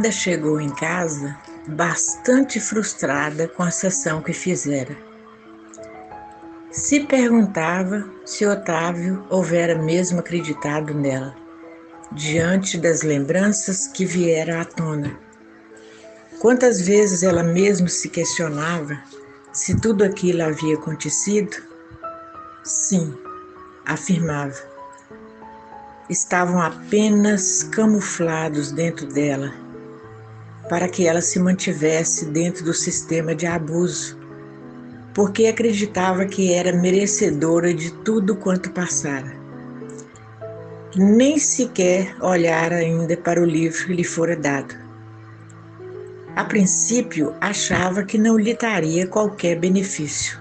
Wanda chegou em casa bastante frustrada com a sessão que fizera. Se perguntava se Otávio houvera mesmo acreditado nela, diante das lembranças que vieram à tona. Quantas vezes ela mesma se questionava se tudo aquilo havia acontecido? Sim, afirmava. Estavam apenas camuflados dentro dela, para que ela se mantivesse dentro do sistema de abuso, porque acreditava que era merecedora de tudo quanto passara. Nem sequer olhara ainda para o livro que lhe fora dado. A princípio, achava que não lhe traria qualquer benefício.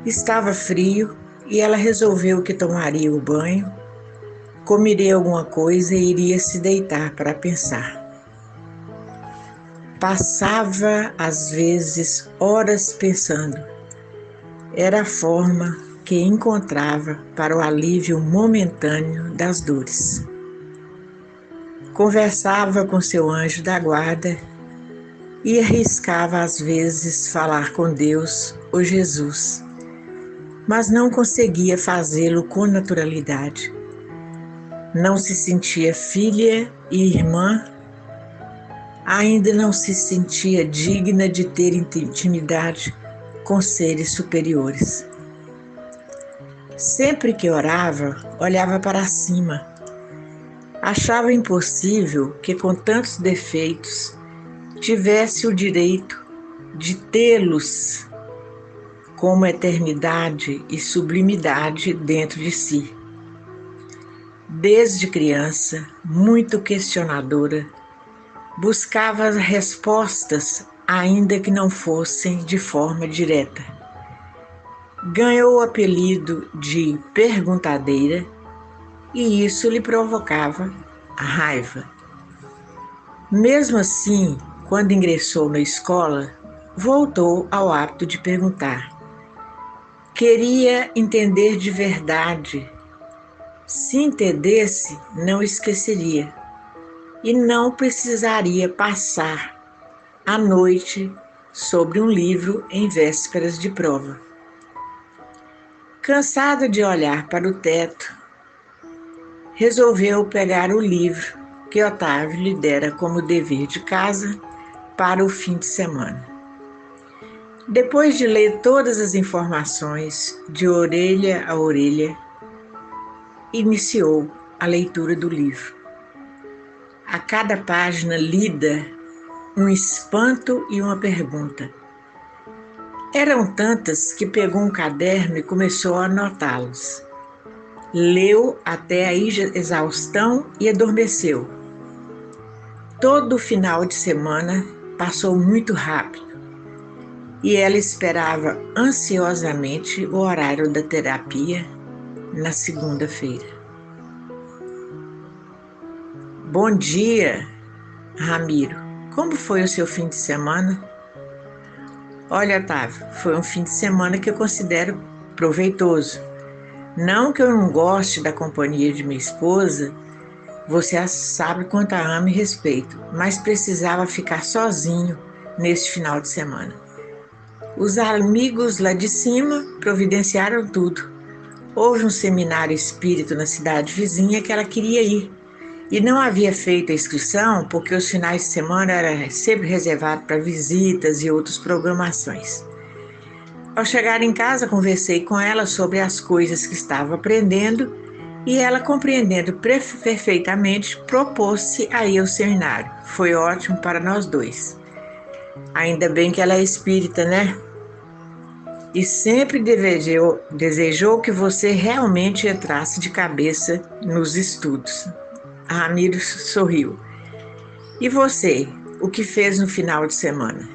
Estava frio e ela resolveu que tomaria o banho, comeria alguma coisa e iria se deitar para pensar. Passava, às vezes, horas pensando. Era a forma que encontrava para o alívio momentâneo das dores. Conversava com seu anjo da guarda e arriscava às vezes falar com Deus ou Jesus, mas não conseguia fazê-lo com naturalidade. Não se sentia filha e irmã, ainda não se sentia digna de ter intimidade com seres superiores. Sempre que orava, olhava para cima. Achava impossível que, com tantos defeitos, tivesse o direito de tê-los como eternidade e sublimidade dentro de si. Desde criança, muito questionadora, buscava respostas, ainda que não fossem de forma direta. Ganhou o apelido de perguntadeira e isso lhe provocava a raiva. Mesmo assim, quando ingressou na escola, voltou ao hábito de perguntar. Queria entender de verdade. Se entendesse, não esqueceria e não precisaria passar a noite sobre um livro em vésperas de prova. Cansada de olhar para o teto, resolveu pegar o livro que Otávio lhe dera como dever de casa para o fim de semana. Depois de ler todas as informações, de orelha a orelha, iniciou a leitura do livro. A cada página lida, um espanto e uma pergunta. Eram tantas que pegou um caderno e começou a anotá-los. Leu até a exaustão e adormeceu. Todo o final de semana passou muito rápido e ela esperava ansiosamente o horário da terapia na segunda-feira. Bom dia, Ramiro. Como foi o seu fim de semana? Olha, Otávio, foi um fim de semana que eu considero proveitoso. Não que eu não goste da companhia de minha esposa, você sabe quanto a amo e respeito, mas precisava ficar sozinho neste final de semana. Os amigos lá de cima providenciaram tudo. Houve um seminário espírita na cidade vizinha que ela queria ir e não havia feito a inscrição porque os finais de semana era sempre reservado para visitas e outras programações. Ao chegar em casa, conversei com ela sobre as coisas que estava aprendendo e ela, compreendendo perfeitamente, propôs-se a ir ao seminário. Foi ótimo para nós dois. Ainda bem que ela é espírita, né? E sempre desejou que você realmente entrasse de cabeça nos estudos. Ramiro sorriu. E você, o que fez no final de semana?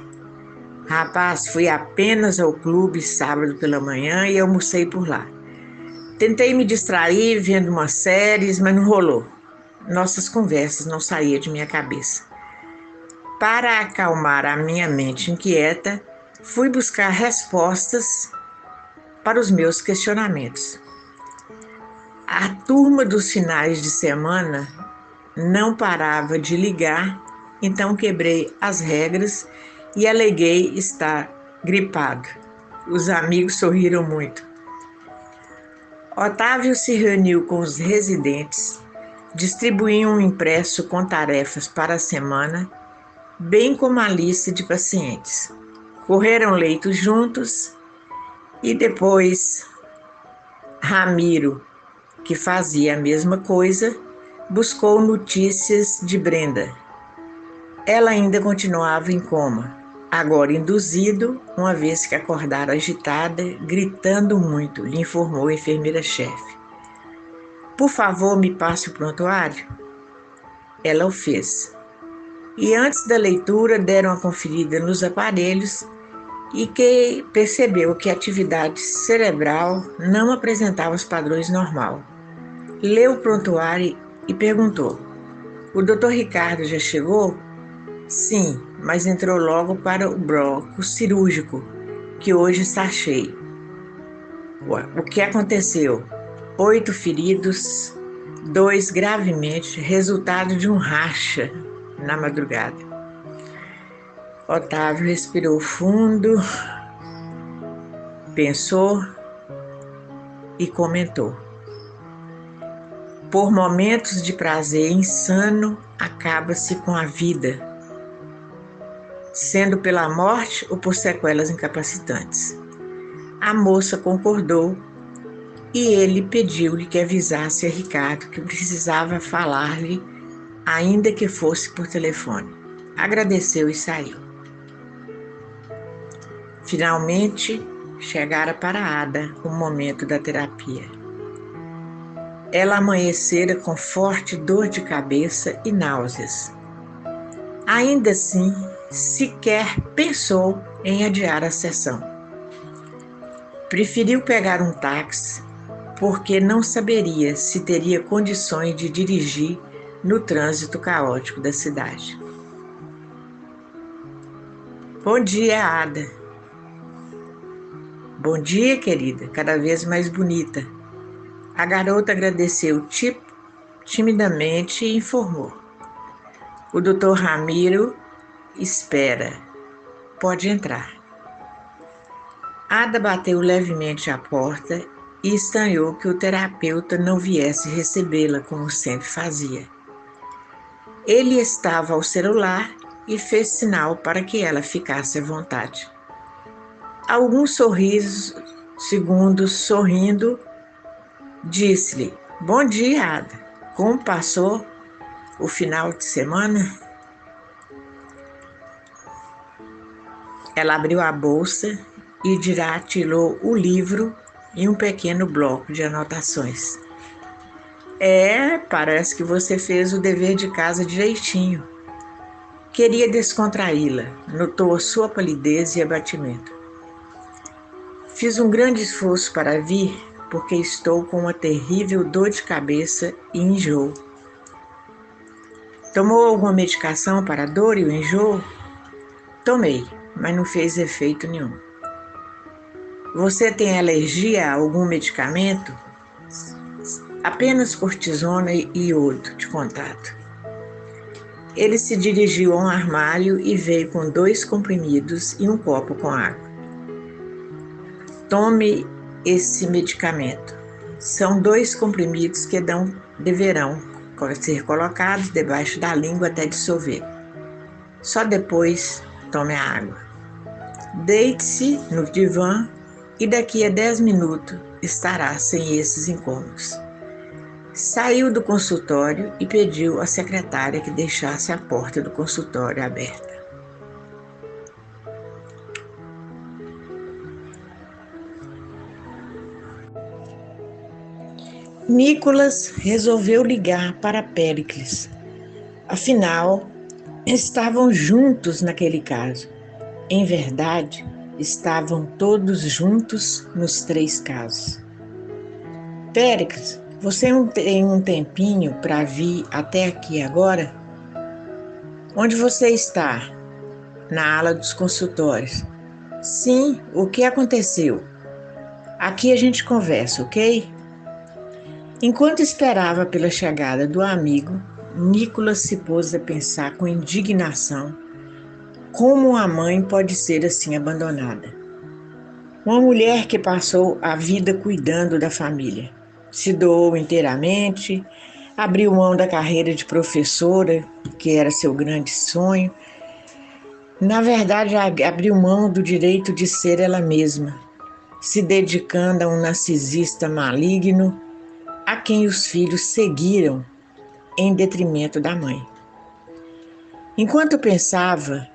Rapaz, fui apenas ao clube sábado pela manhã e almocei por lá. Tentei me distrair vendo umas séries, mas não rolou. Nossas conversas não saíam de minha cabeça. Para acalmar a minha mente inquieta, fui buscar respostas para os meus questionamentos. A turma dos finais de semana não parava de ligar Então quebrei as regras e aleguei estar gripado. Os amigos sorriram muito. Otávio se reuniu com os residentes, distribuiu um impresso com tarefas para a semana, bem como a lista de pacientes. Correram leitos juntos e depois Ramiro, que fazia a mesma coisa, buscou notícias de Brenda. Ela ainda continuava em coma, agora induzido, uma vez que acordara agitada, gritando muito, lhe informou a enfermeira-chefe. Por favor, me passe o prontuário. Ela o fez. E antes da leitura, deram uma conferida nos aparelhos e que percebeu que a atividade cerebral não apresentava os padrões normais. Leu o prontuário e perguntou: o doutor Ricardo já chegou? Sim, mas entrou logo para o bloco cirúrgico, que hoje está cheio. O que aconteceu? 8 feridos, 2 gravemente, resultado de um racha na madrugada. Otávio respirou fundo, pensou e comentou. Por momentos de prazer insano, acaba-se com a vida, sendo pela morte ou por sequelas incapacitantes. A moça concordou e ele pediu-lhe que avisasse a Ricardo que precisava falar-lhe, ainda que fosse por telefone. Agradeceu e saiu. Finalmente, chegara para Ada o momento da terapia. Ela amanhecera com forte dor de cabeça e náuseas. Ainda assim, sequer pensou em adiar a sessão. Preferiu pegar um táxi, porque não saberia se teria condições de dirigir no trânsito caótico da cidade. Bom dia, Ada. Bom dia, querida, cada vez mais bonita. A garota agradeceu timidamente e informou. O doutor Ramiro espera. Pode entrar. Ada bateu levemente à porta e estranhou que o terapeuta não viesse recebê-la como sempre fazia. Ele estava ao celular e fez sinal para que ela ficasse à vontade. Alguns segundos sorrindo, disse-lhe: Bom dia, Ada. Como passou o final de semana? Ela abriu a bolsa e dilatilou o livro em um pequeno bloco de anotações. Parece que você fez o dever de casa direitinho. Queria descontraí-la, notou a sua palidez e abatimento. Fiz um grande esforço para vir, porque estou com uma terrível dor de cabeça e enjoo. Tomou alguma medicação para a dor e o enjoo? Tomei, mas não fez efeito nenhum. Você tem alergia a algum medicamento? Apenas cortisona e iodo de contato. Ele se dirigiu a um armário e veio com 2 comprimidos e um copo com água. Tome esse medicamento. São 2 comprimidos que deverão ser colocados debaixo da língua até dissolver. Só depois tome a água. Deite-se no divã e daqui a 10 minutos estará sem esses incômodos. Saiu do consultório e pediu à secretária que deixasse a porta do consultório aberta. Nicolas resolveu ligar para Péricles. Afinal, estavam juntos naquele caso. Em verdade, estavam todos juntos nos 3 casos. Péricles, você não tem um tempinho para vir até aqui agora? Onde você está? Na ala dos consultórios. Sim, o que aconteceu? Aqui a gente conversa, ok? Enquanto esperava pela chegada do amigo, Nicholas se pôs a pensar com indignação como uma mãe pode ser assim abandonada. Uma mulher que passou a vida cuidando da família, se doou inteiramente, abriu mão da carreira de professora, que era seu grande sonho. Na verdade, abriu mão do direito de ser ela mesma, se dedicando a um narcisista maligno a quem os filhos seguiram em detrimento da mãe. Enquanto pensava,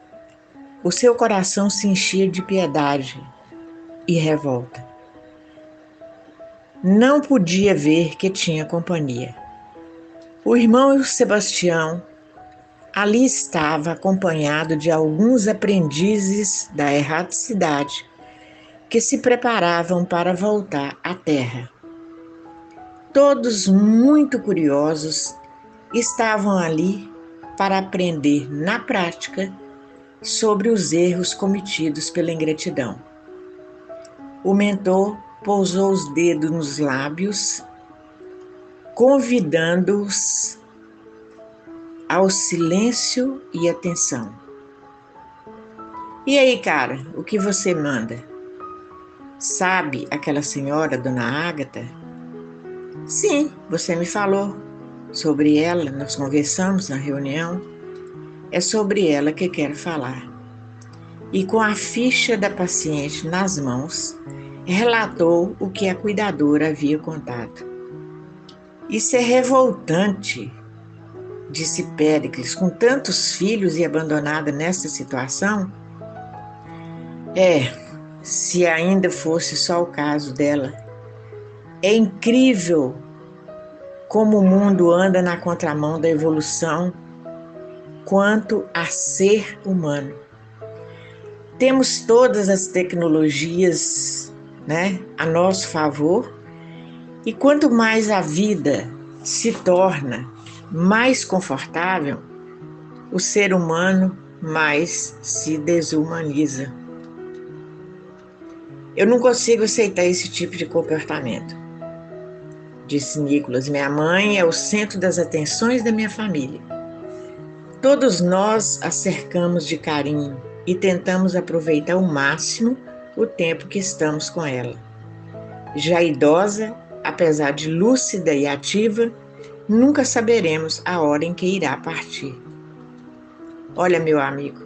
o seu coração se enchia de piedade e revolta. Não podia ver que tinha companhia. O irmão Sebastião ali estava acompanhado de alguns aprendizes da erraticidade que se preparavam para voltar à terra. Todos muito curiosos estavam ali para aprender na prática sobre os erros cometidos pela ingratidão. O mentor pousou os dedos nos lábios, convidando-os ao silêncio e atenção. E aí, cara, o que você manda? Sabe aquela senhora, Dona Ágata? Sim, você me falou sobre ela, nós conversamos na reunião. É sobre ela que quero falar. E com a ficha da paciente nas mãos, relatou o que a cuidadora havia contado. Isso é revoltante, disse Péricles, com tantos filhos e abandonada nesta situação. Se ainda fosse só o caso dela. É incrível como o mundo anda na contramão da evolução quanto a ser humano. Temos todas as tecnologias, a nosso favor, e quanto mais a vida se torna mais confortável, o ser humano mais se desumaniza. Eu não consigo aceitar esse tipo de comportamento, disse Nicholas. Minha mãe é o centro das atenções da minha família. Todos nós a cercamos de carinho e tentamos aproveitar ao máximo o tempo que estamos com ela. Já idosa, apesar de lúcida e ativa, nunca saberemos a hora em que irá partir. Olha, meu amigo,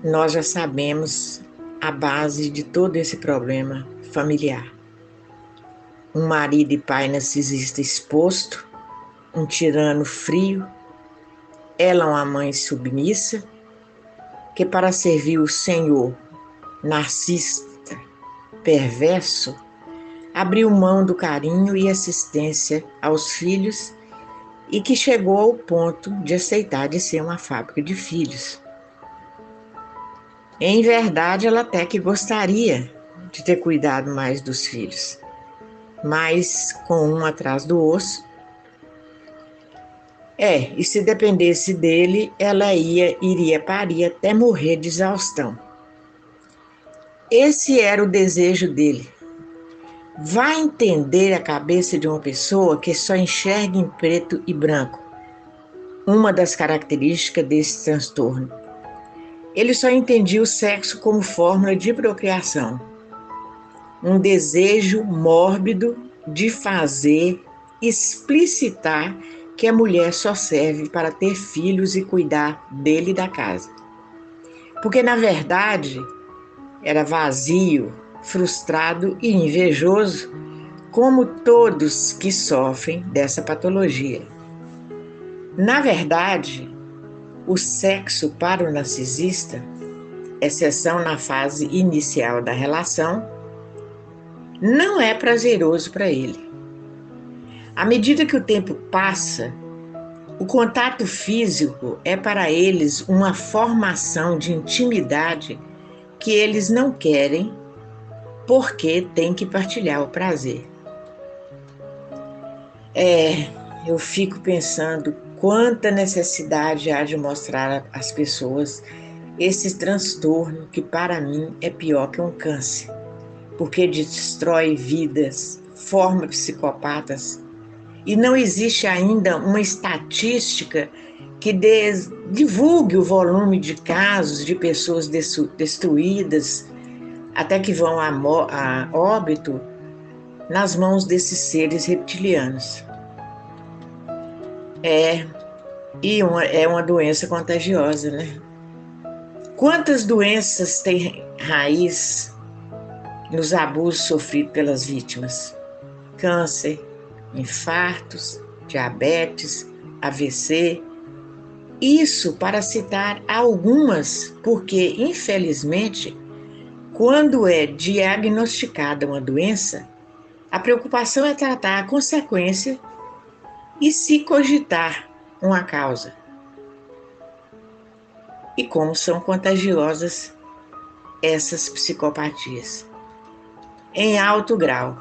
nós já sabemos a base de todo esse problema familiar. Um marido e pai narcisista exposto, um tirano frio, ela uma mãe submissa, que para servir o Senhor, narcisista, perverso, abriu mão do carinho e assistência aos filhos e que chegou ao ponto de aceitar de ser uma fábrica de filhos. Em verdade, ela até que gostaria de ter cuidado mais dos filhos, mas com um atrás do osso. E se dependesse dele, ela iria parir até morrer de exaustão. Esse era o desejo dele. Vai entender a cabeça de uma pessoa que só enxerga em preto e branco. Uma das características desse transtorno. Ele só entendia o sexo como fórmula de procriação. Um desejo mórbido de fazer explicitar que a mulher só serve para ter filhos e cuidar dele e da casa. Porque, na verdade, era vazio, frustrado e invejoso, como todos que sofrem dessa patologia. Na verdade, o sexo para o narcisista, exceção na fase inicial da relação, não é prazeroso para ele. À medida que o tempo passa, o contato físico é para eles uma formação de intimidade que eles não querem porque têm que partilhar o prazer. Eu fico pensando quanta necessidade há de mostrar às pessoas esse transtorno que para mim é pior que um câncer, porque destrói vidas, forma psicopatas e não existe ainda uma estatística que divulgue o volume de casos de pessoas destruídas, até que vão a óbito nas mãos desses seres reptilianos. É uma doença contagiosa, né? Quantas doenças têm raiz nos abusos sofridos pelas vítimas? Câncer, infartos, diabetes, AVC. Isso para citar algumas, porque, infelizmente, quando é diagnosticada uma doença, a preocupação é tratar a consequência e se cogitar uma causa. E como são contagiosas essas psicopatias. Em alto grau.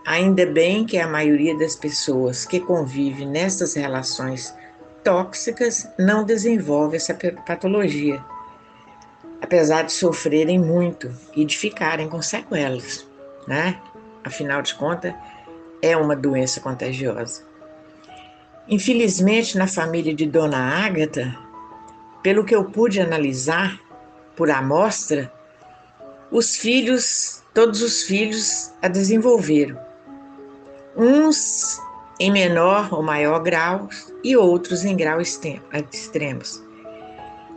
Ainda bem que a maioria das pessoas que convivem nessas relações tóxicas não desenvolve essa patologia, apesar de sofrerem muito e de ficarem com sequelas, né? Afinal de contas, é uma doença contagiosa. Infelizmente, na família de Dona Ágata, pelo que eu pude analisar por amostra, todos os filhos a desenvolveram. Uns em menor ou maior grau e outros em graus extremos.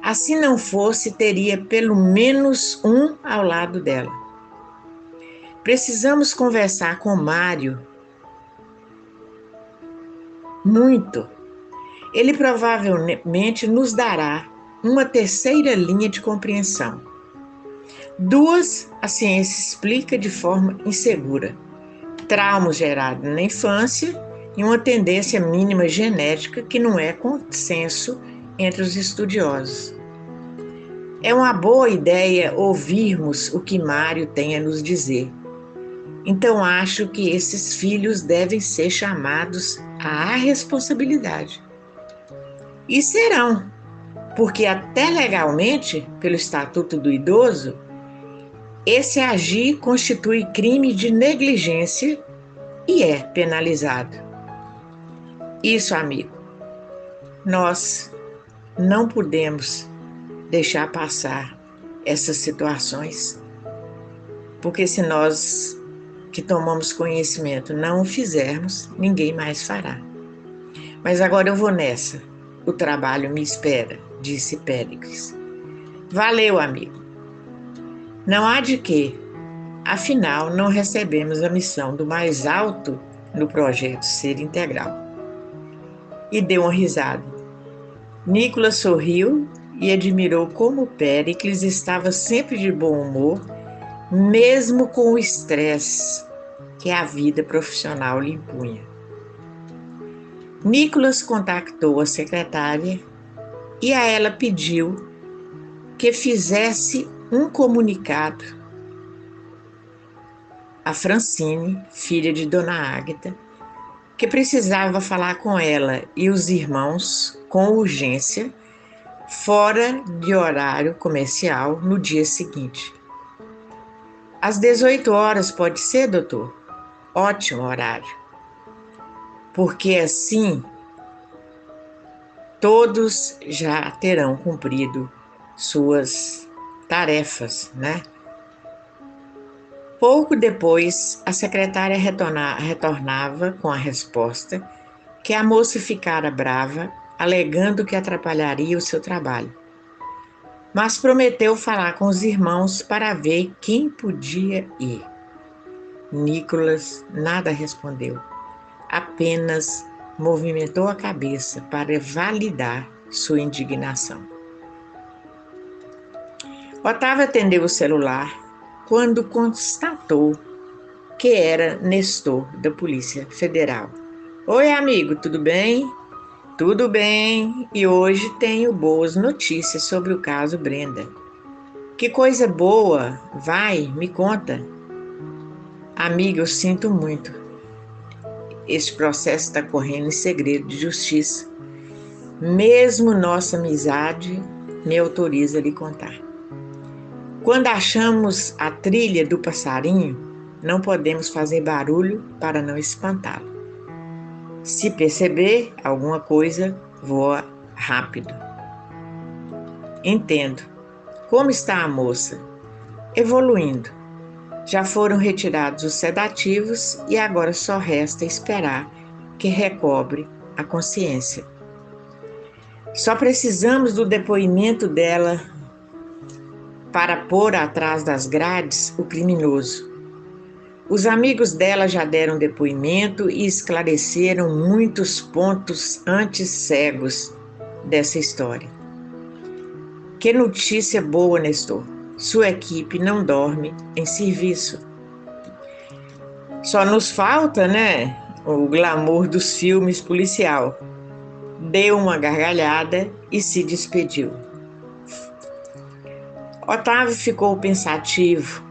Assim não fosse, teria pelo menos um ao lado dela. Precisamos conversar com Mário muito. Ele provavelmente nos dará uma terceira linha de compreensão. Duas, a ciência explica de forma insegura. Trauma gerado na infância e uma tendência mínima genética que não é consenso entre os estudiosos. É uma boa ideia ouvirmos o que Mário tem a nos dizer. Então acho que esses filhos devem ser chamados à responsabilidade. E serão, porque até legalmente, pelo Estatuto do Idoso, esse agir constitui crime de negligência e é penalizado. Isso, amigo, nós não podemos deixar passar essas situações, porque se nós que tomamos conhecimento não o fizermos, ninguém mais fará. Mas agora eu vou nessa. O trabalho me espera, disse Péricles. Valeu, amigo. Não há de quê. Afinal, não recebemos a missão do mais alto no projeto Ser Integral. E deu uma risada. Nicolas sorriu e admirou como Péricles estava sempre de bom humor, mesmo com o estresse que a vida profissional lhe impunha. Nicolas contactou a secretária e a ela pediu que fizesse um comunicado a Francine, filha de Dona Ágata, que precisava falar com ela e os irmãos com urgência, fora de horário comercial, no dia seguinte. Às 18 horas pode ser, doutor? Ótimo horário. Porque assim todos já terão cumprido suas tarefas, né? Pouco depois, a secretária retornava com a resposta que a moça ficara brava, alegando que atrapalharia o seu trabalho. Mas prometeu falar com os irmãos para ver quem podia ir. Nicolas nada respondeu, apenas movimentou a cabeça para validar sua indignação. Otávio atendeu o celular quando constatou que era Nestor, da Polícia Federal. Oi, amigo, tudo bem? Tudo bem, e hoje tenho boas notícias sobre o caso Brenda. Que coisa boa! Vai, me conta. Amigo, eu sinto muito. Este processo está correndo em segredo de justiça. Mesmo nossa amizade me autoriza a lhe contar. Quando achamos a trilha do passarinho, não podemos fazer barulho para não espantá-lo. Se perceber alguma coisa, voa rápido. Entendo. Como está a moça? Evoluindo. Já foram retirados os sedativos e agora só resta esperar que recobre a consciência. Só precisamos do depoimento dela para pôr atrás das grades o criminoso. Os amigos dela já deram depoimento e esclareceram muitos pontos antes cegos dessa história. Que notícia boa, Nestor! Sua equipe não dorme em serviço. Só nos falta, né, o glamour dos filmes policial. Deu uma gargalhada e se despediu. Otávio ficou pensativo.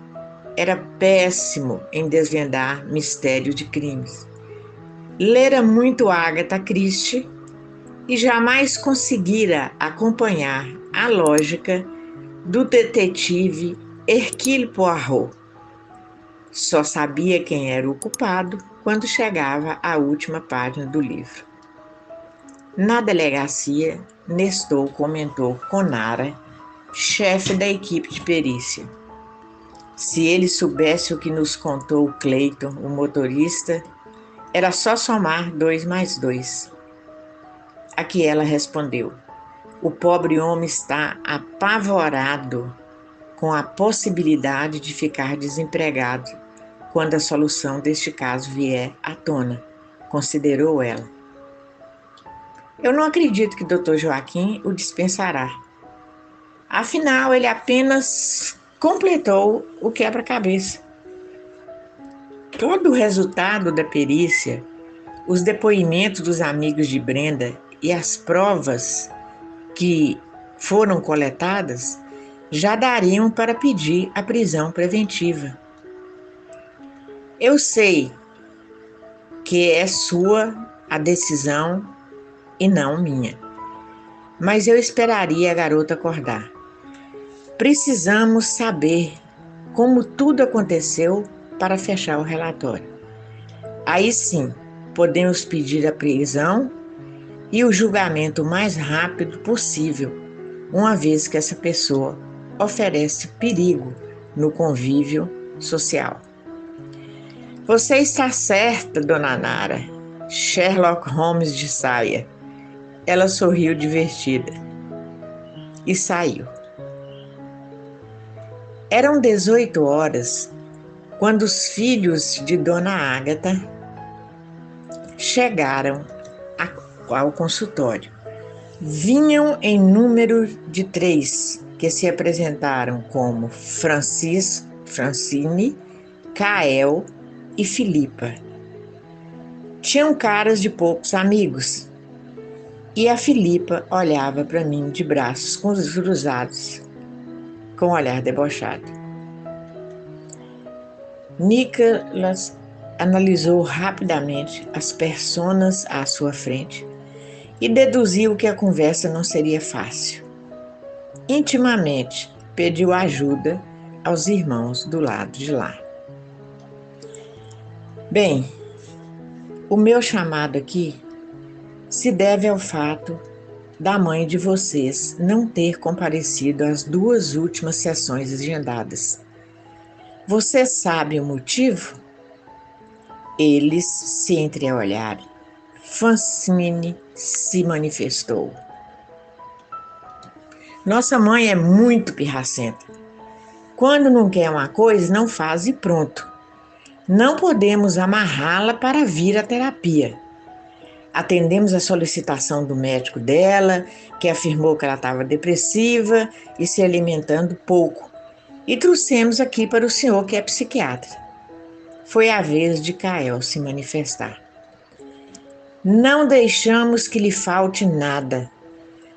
Era péssimo em desvendar mistério de crimes. Lera muito Agatha Christie e jamais conseguira acompanhar a lógica do detetive Hercule Poirot. Só sabia quem era o culpado quando chegava à última página do livro. Na delegacia, Nestor comentou com Nara, chefe da equipe de perícia. Se ele soubesse o que nos contou o Cleiton, o motorista, era só somar 2 mais 2. A que ela respondeu: o pobre homem está apavorado com a possibilidade de ficar desempregado quando a solução deste caso vier à tona, considerou ela. Eu não acredito que Dr. Joaquim o dispensará. Afinal, ele apenas completou o quebra-cabeça. Todo o resultado da perícia, os depoimentos dos amigos de Brenda e as provas que foram coletadas já dariam para pedir a prisão preventiva. Eu sei que é sua a decisão e não minha, mas eu esperaria a garota acordar. Precisamos saber como tudo aconteceu para fechar o relatório. Aí sim, podemos pedir a prisão e o julgamento o mais rápido possível, uma vez que essa pessoa oferece perigo no convívio social. Você está certa, dona Nara. Sherlock Holmes de saia. Ela sorriu divertida e saiu. Eram 18 horas quando os filhos de dona Ágata chegaram ao consultório. Vinham em número de 3, que se apresentaram como Francine, Kael e Filipa. Tinham caras de poucos amigos, e a Filipa olhava para mim de braços cruzados, com um olhar debochado. Nicholas analisou rapidamente as personas à sua frente e deduziu que a conversa não seria fácil. Intimamente, pediu ajuda aos irmãos do lado de lá. Bem, o meu chamado aqui se deve ao fato da mãe de vocês não ter comparecido às 2 últimas sessões agendadas. Você sabe o motivo? Eles se entreolharam. Francine se manifestou. Nossa mãe é muito pirracenta. Quando não quer uma coisa, não faz e pronto. Não podemos amarrá-la para vir à terapia. Atendemos a solicitação do médico dela, que afirmou que ela estava depressiva e se alimentando pouco, e trouxemos aqui para o senhor, que é psiquiatra. Foi a vez de Kael se manifestar. Não deixamos que lhe falte nada.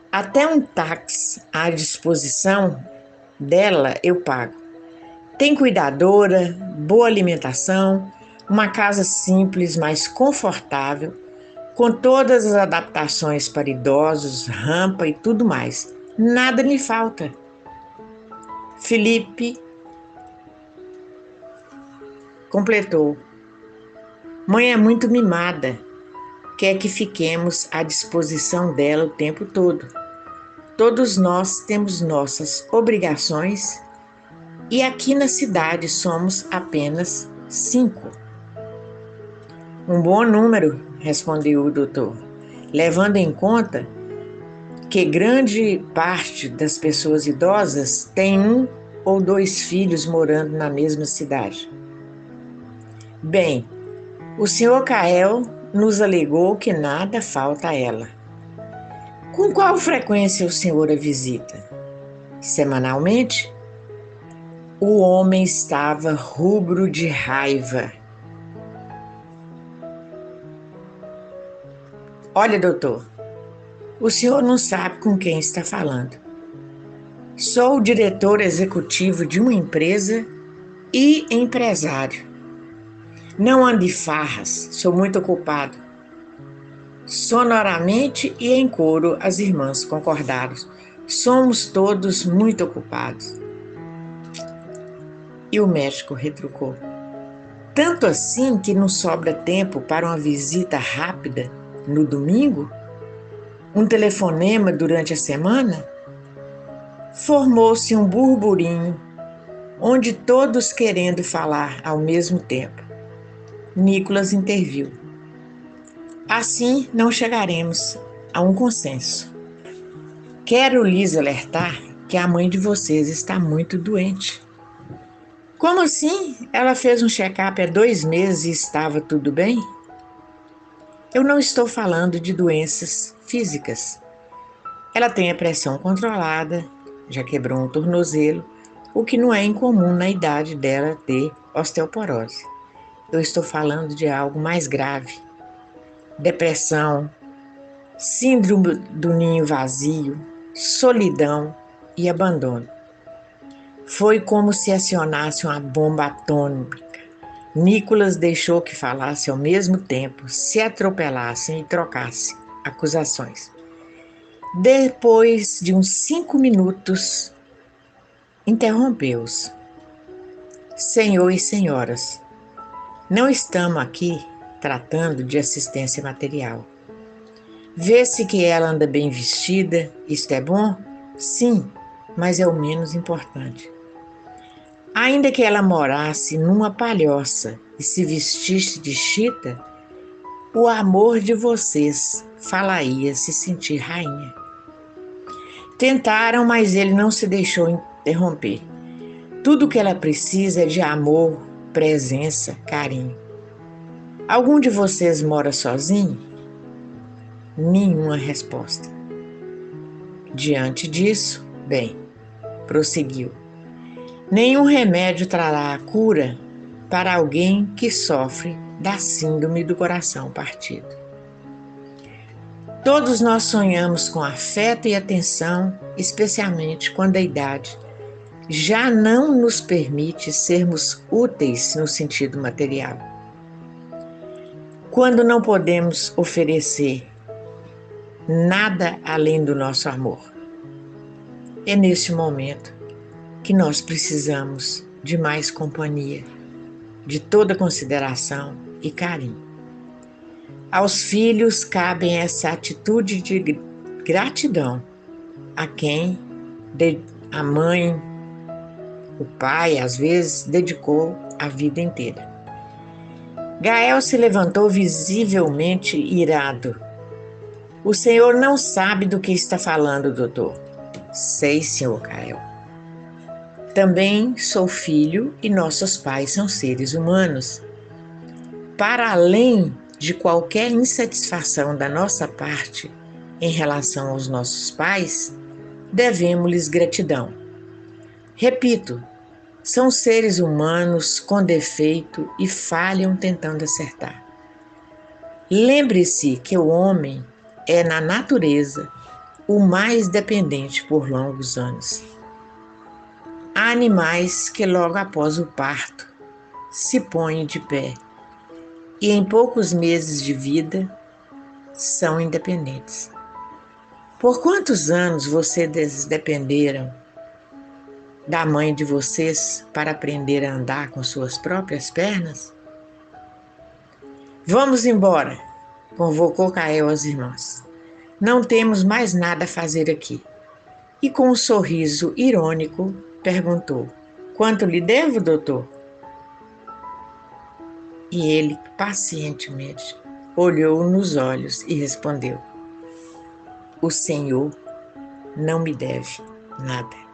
Até um táxi à disposição dela eu pago. Tem cuidadora, boa alimentação, uma casa simples, mas confortável, com todas as adaptações para idosos, rampa e tudo mais. Nada lhe falta. Felipe completou. Mãe é muito mimada. quer que fiquemos à disposição dela o tempo todo. Todos nós temos nossas obrigações e aqui na cidade somos apenas 5. Um bom número, respondeu o doutor, levando em conta que grande parte das pessoas idosas tem 1 ou 2 filhos morando na mesma cidade. Bem, o Sr. Kael nos alegou que nada falta a ela. Com qual frequência o senhor a visita? Semanalmente? O homem estava rubro de raiva. Olha, doutor, o senhor não sabe com quem está falando. Sou o diretor executivo de uma empresa e empresário. Não ande em farras, sou muito ocupado. Sonoramente e em coro, as irmãs concordaram. Somos todos muito ocupados. E o médico retrucou. Tanto assim que não sobra tempo para uma visita rápida no domingo? Um telefonema durante a semana? Formou-se um burburinho, onde todos querendo falar ao mesmo tempo. Nicolas interviu. Assim não chegaremos a um consenso. Quero lhes alertar que a mãe de vocês está muito doente. Como assim? Ela fez um check-up há 2 meses e estava tudo bem? Eu não estou falando de doenças físicas. Ela tem a pressão controlada, já quebrou um tornozelo, o que não é incomum na idade dela ter osteoporose. Eu estou falando de algo mais grave. Depressão, síndrome do ninho vazio, solidão e abandono. Foi como se acionasse uma bomba atômica. Nicolas deixou que falasse ao mesmo tempo, se atropelassem e trocassem acusações. Depois de uns 5 minutos, interrompeu-os. Senhor e senhoras, não estamos aqui tratando de assistência material. Vê-se que ela anda bem vestida, isto é bom? Sim, mas é o menos importante. Ainda que ela morasse numa palhoça e se vestisse de chita, o amor de vocês falaria se sentir rainha. Tentaram, mas ele não se deixou interromper. Tudo o que ela precisa é de amor, presença, carinho. Algum de vocês mora sozinho? Nenhuma resposta. Diante disso, bem, prosseguiu. Nenhum remédio trará a cura para alguém que sofre da síndrome do coração partido. Todos nós sonhamos com afeto e atenção, especialmente quando a idade já não nos permite sermos úteis no sentido material. Quando não podemos oferecer nada além do nosso amor. É neste momento que nós precisamos de mais companhia, de toda consideração e carinho. Aos filhos cabem essa atitude de gratidão a quem a mãe, o pai, às vezes, dedicou a vida inteira. Gael se levantou visivelmente irado. O senhor não sabe do que está falando, doutor. Sei, senhor Gael. Também sou filho e nossos pais são seres humanos. Para além de qualquer insatisfação da nossa parte em relação aos nossos pais, devemos-lhes gratidão. Repito, são seres humanos com defeito e falham tentando acertar. Lembre-se que o homem é, na natureza, o mais dependente por longos anos. Há animais que logo após o parto se põem de pé e em poucos meses de vida são independentes. Por quantos anos vocês dependeram da mãe de vocês para aprender a andar com suas próprias pernas? Vamos embora. convocou Caio aos irmãos. Não temos mais nada a fazer aqui. E com um sorriso irônico, perguntou: Quanto lhe devo, doutor? E ele, pacientemente, olhou nos olhos e respondeu: O senhor não me deve nada.